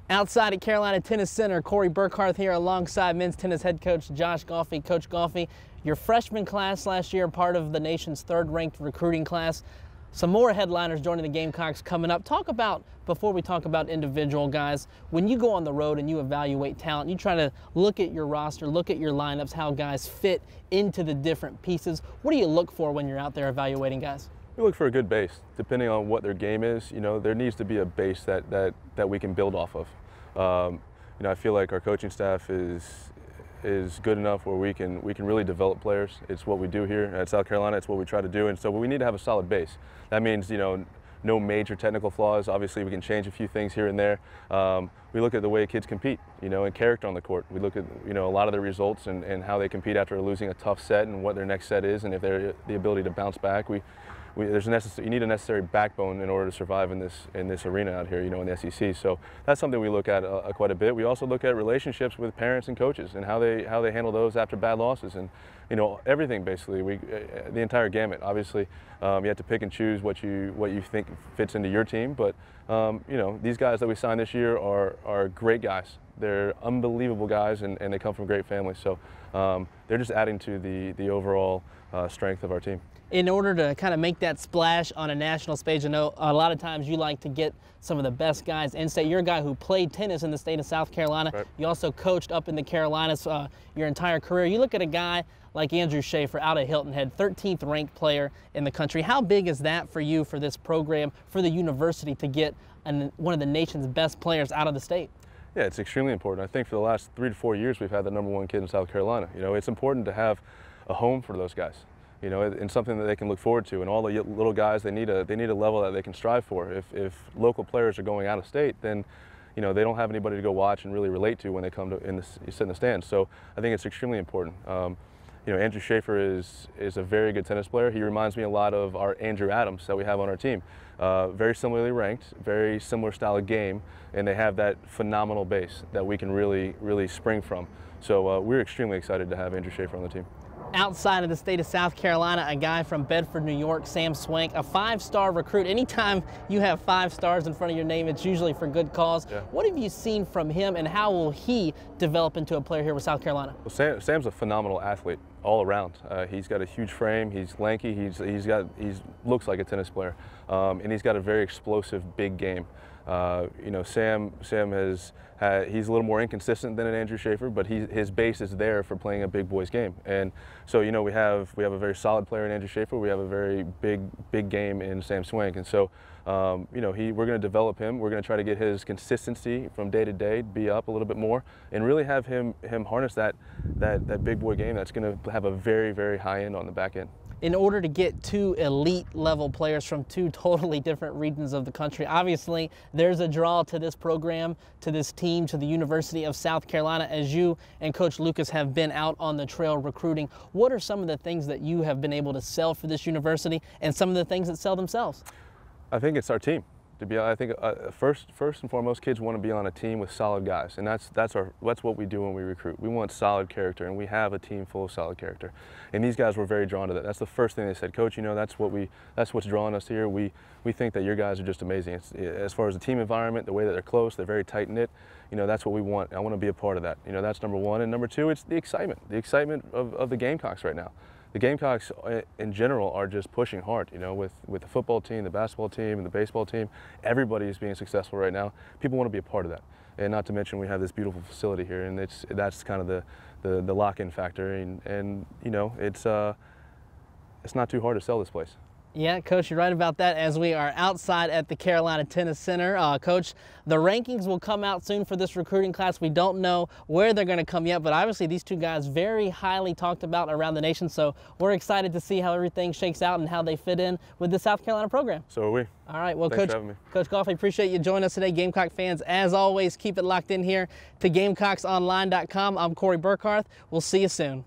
Outside at Carolina Tennis Center, Corey Burkhardt here alongside men's tennis head coach Josh Goffey. Coach Goffey, your freshman class last year, part of the nation's third-ranked recruiting class. Some more headliners joining the Gamecocks coming up. Talk about, before we talk about individual guys, when you go on the road and you evaluate talent, you try to look at your roster, look at your lineups, how guys fit into the different pieces. What do you look for when you're out there evaluating guys? We look for a good base. Depending on what their game is, there needs to be a base that we can build off of. I feel like our coaching staff is good enough where we can really develop players. It's what we do here at South Carolina. It's what we try to do, and so we need to have a solid base. That means no major technical flaws. Obviously, we can change a few things here and there. We look at the way kids compete, and character on the court. We look at a lot of their results and how they compete after losing a tough set and what their next set is, and if they're the ability to bounce back. You need a necessary backbone in order to survive in this arena out here, in the SEC. So that's something we look at quite a bit. We also look at relationships with parents and coaches and how they handle those after bad losses, and everything basically. The entire gamut. Obviously, you have to pick and choose what you think fits into your team. But these guys that we signed this year are great guys. They're unbelievable guys, and they come from great families. So they're just adding to the overall strength of our team. In order to kind of make that splash on a national stage, I know a lot of times you like to get some of the best guys in state. You're a guy who played tennis in the state of South Carolina. Right. You also coached up in the Carolinas your entire career. You look at a guy like Andrew Schaefer out of Hilton Head, 13th ranked player in the country. How big is that for you, for this program, for the university, to get one of the nation's best players out of the state? Yeah, it's extremely important. I think for the last 3 to 4 years we've had the #1 kid in South Carolina. It's important to have a home for those guys. And something that they can look forward to. And all the little guys, they need a level that they can strive for. If local players are going out of state, then they don't have anybody to go watch and really relate to when they come to sit in the stands. So I think it's extremely important. Andrew Schaefer is a very good tennis player. He reminds me a lot of our Andrew Adams that we have on our team. Very similarly ranked, very similar style of game, and they have that phenomenal base that we can really spring from. So we're extremely excited to have Andrew Schaefer on the team. Outside of the state of South Carolina, a guy from Bedford, New York, Sam Swank, a 5-star recruit. Anytime you have 5 stars in front of your name, it's usually for good cause. Yeah. What have you seen from him, and how will he develop into a player here with South Carolina? Well, Sam's a phenomenal athlete all around. He's got a huge frame. He's lanky. He looks like a tennis player, and he's got a very explosive, big game. Sam he's a little more inconsistent than an Andrew Schaefer, but his base is there for playing a big boys game. And so we have a very solid player in Andrew Schaefer. We have a very big game in Sam Swank, and so we're going to develop him. We're going to try to get his consistency from day to day be up a little bit more, and really have him harness that big boy game that's going to have a very, very high end on the back end. In order to get 2 elite level players from 2 totally different regions of the country, obviously there's a draw to this program, to this team, to the University of South Carolina. As you and Coach Lucas have been out on the trail recruiting, what are some of the things that you have been able to sell for this university, and some of the things that sell themselves? I think it's our team. I think first and foremost, kids want to be on a team with solid guys, and that's what we do when we recruit. We want solid character, and we have a team full of solid character. And these guys were very drawn to that. That's the first thing they said, Coach. That's what's drawing us here. We think that your guys are just amazing. As far as the team environment, the way that they're close, they're very tight knit. That's what we want. I want to be a part of that. That's #1, and #2, it's the excitement of the Gamecocks right now. The Gamecocks in general are just pushing hard, with the football team, the basketball team, and the baseball team. Everybody is being successful right now. People want to be a part of that. And not to mention we have this beautiful facility here, and that's kind of the lock-in factor. And it's not too hard to sell this place. Yeah, Coach, you're right about that. As we are outside at the Carolina Tennis Center, Coach, the rankings will come out soon for this recruiting class. We don't know where they're going to come yet, but obviously these 2 guys very highly talked about around the nation. So we're excited to see how everything shakes out and how they fit in with the South Carolina program. So are we. All right, well, Thanks for having me. Coach Goffey, appreciate you joining us today. Gamecock fans, as always, keep it locked in here to GamecocksOnline.com. I'm Corey Burkhardt. We'll see you soon.